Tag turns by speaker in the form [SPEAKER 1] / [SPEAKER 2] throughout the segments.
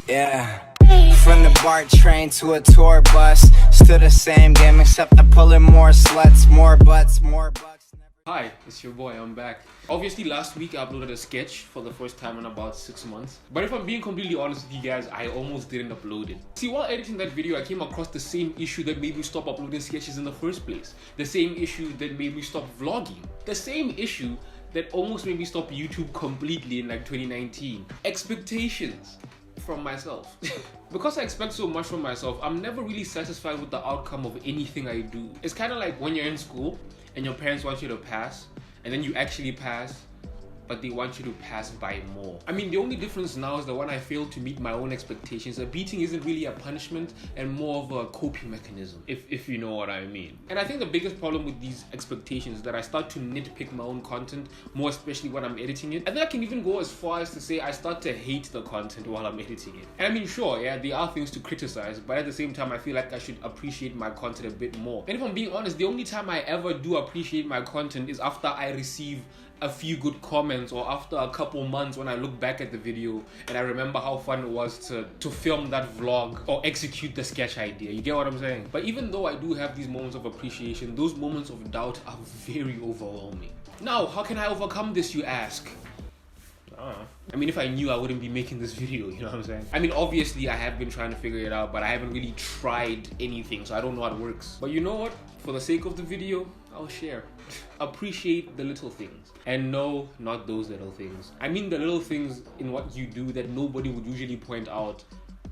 [SPEAKER 1] Yeah. From the BART train to a tour bus, still the same game except I'm pulling more sluts, more butts, more bucks.
[SPEAKER 2] Hi, it's your boy, I'm back. Obviously last week I uploaded a sketch for the first time in about 6 months. But if I'm being completely honest with you guys, I almost didn't upload it. See, while editing that video, I came across the same issue that made me stop uploading sketches in the first place. The same issue that made me stop vlogging. The same issue that almost made me stop YouTube completely in like 2019. Expectations from myself. Because I expect so much from myself, I'm never really satisfied with the outcome of anything I do. It's kind of like when you're in school and your parents want you to pass, and then you actually pass, but they want you to pass by more. I mean, the only difference now is that when I fail to meet my own expectations, a beating isn't really a punishment and more of a coping mechanism, if you know what I mean. And I think the biggest problem with these expectations is that I start to nitpick my own content, more especially when I'm editing it. I think I can even go as far as to say I start to hate the content while I'm editing it. And I mean, sure, yeah, there are things to criticize, but at the same time, I feel like I should appreciate my content a bit more. And if I'm being honest, the only time I ever do appreciate my content is after I receive a few good comments, or after a couple months when I look back at the video and I remember how fun it was to film that vlog or execute the sketch idea. You get what I'm saying? But even though I do have these moments of appreciation, those moments of doubt are very overwhelming. Now, how can I overcome this, you ask? I mean, if I knew, I wouldn't be making this video, you know what I'm saying? I mean, obviously I have been trying to figure it out, but I haven't really tried anything, so I don't know how it works. But you know what? For the sake of the video, I'll share. Appreciate the little things. And no, not those little things. I mean the little things in what you do that nobody would usually point out,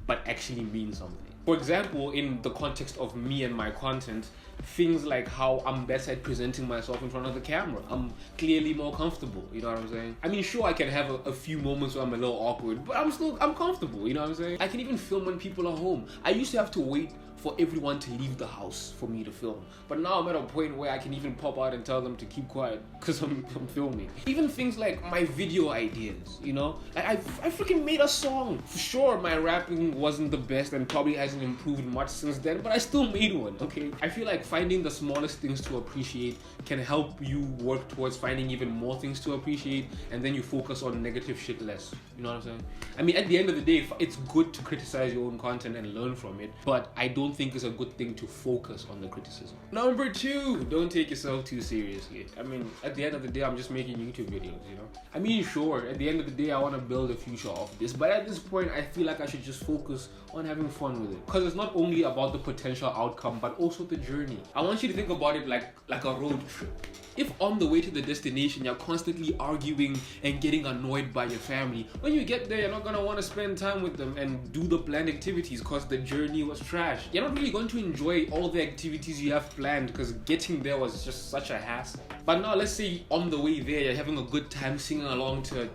[SPEAKER 2] but actually mean something. For example, in the context of me and my content, things like how I'm better at presenting myself in front of the camera. I'm clearly more comfortable, you know what I'm saying? I mean, sure, I can have a few moments where I'm a little awkward, but I'm comfortable, you know what I'm saying? I can even film when people are home. I used to have to wait for everyone to leave the house for me to film. But now I'm at a point where I can even pop out and tell them to keep quiet because I'm filming. Even things like my video ideas, you know? I freaking made a song. For sure, my rapping wasn't the best and probably hasn't improved much since then, but I still made one, okay? I feel like finding the smallest things to appreciate can help you work towards finding even more things to appreciate, and then you focus on negative shit less. You know what I'm saying? I mean, at the end of the day, it's good to criticize your own content and learn from it, but I don't think it's a good thing to focus on the criticism. Number 2, don't take yourself too seriously. I mean, at the end of the day, I'm just making YouTube videos, you know? I mean, sure, at the end of the day, I want to build a future off this, but at this point, I feel like I should just focus on having fun with it. Because it's not only about the potential outcome, but also the journey. I want you to think about it like a road trip. If on the way to the destination, you're constantly arguing and getting annoyed by your family, when you get there, you're not gonna want to spend time with them and do the planned activities because the journey was trash. You're not really going to enjoy all the activities you have planned because getting there was just such a hassle. But now let's say on the way there, you're having a good time singing along to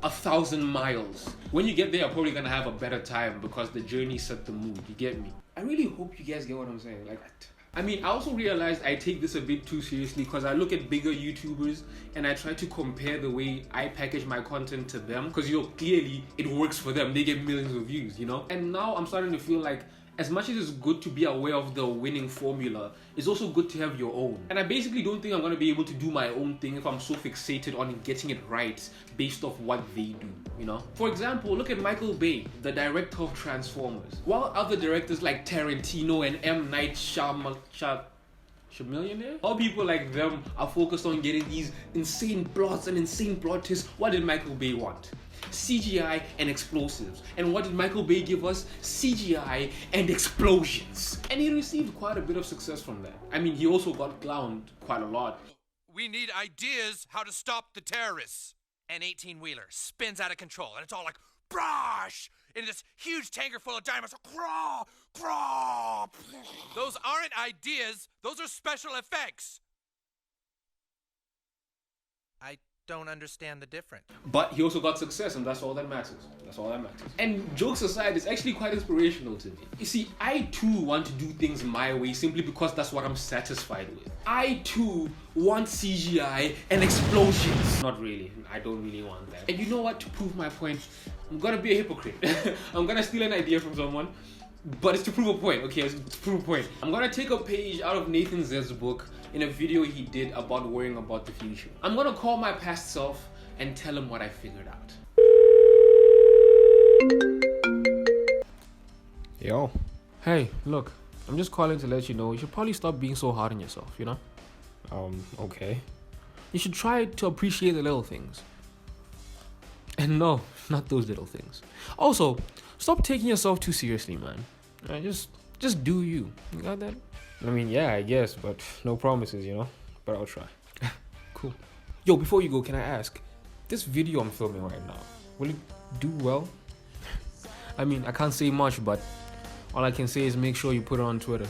[SPEAKER 2] 1,000 miles. When you get there, you're probably gonna have a better time because the journey set the mood. You get me? I really hope you guys get what I'm saying. Like, I mean, I also realized I take this a bit too seriously because I look at bigger YouTubers and I try to compare the way I package my content to them because, you know, clearly it works for them. They get millions of views, you know? And now I'm starting to feel like as much as it's good to be aware of the winning formula, it's also good to have your own. And I basically don't think I'm going to be able to do my own thing if I'm so fixated on getting it right based off what they do, you know? For example, look at Michael Bay, the director of Transformers. While other directors like Tarantino and M. Night Shyamalan, all people like them are focused on getting these insane plots and insane plot twists. What did Michael Bay want? CGI and explosives. And what did Michael Bay give us? CGI and explosions. And he received quite a bit of success from that. I mean, he also got clowned quite a lot.
[SPEAKER 3] We need ideas how to stop the terrorists. An 18-wheeler spins out of control, and it's all like, brush! In this huge tanker full of dynamite, craw, craw. Those aren't ideas, those are special effects. I don't understand the difference.
[SPEAKER 2] But he also got success, and that's all that matters. That's all that matters. And jokes aside, it's actually quite inspirational to me. You see, I too want to do things my way simply because that's what I'm satisfied with. I too want CGI and explosions. Not really. I don't really want that. And you know what? To prove my point, I'm gonna be a hypocrite. I'm gonna steal an idea from someone, but it's to prove a point, okay? It's to prove a point. I'm gonna take a page out of Nathan Zed's book in a video he did about worrying about the future. I'm gonna call my past self and tell him what I figured out. Hey, look, I'm just calling to let you know you should probably stop being so hard on yourself, you know?
[SPEAKER 4] Okay.
[SPEAKER 2] You should try to appreciate the little things. And no, not those little things. Also, stop taking yourself too seriously, man. Just do you. You got that?
[SPEAKER 4] I mean, yeah, I guess, but no promises, you know? But I'll try.
[SPEAKER 2] Cool. Yo, before you go, can I ask? This video I'm filming right now, will it do well? I mean, I can't say much, but all I can say is make sure you put it on Twitter.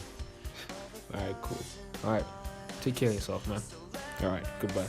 [SPEAKER 4] Alright, cool.
[SPEAKER 2] Alright, take care of yourself, man.
[SPEAKER 4] Alright, goodbye.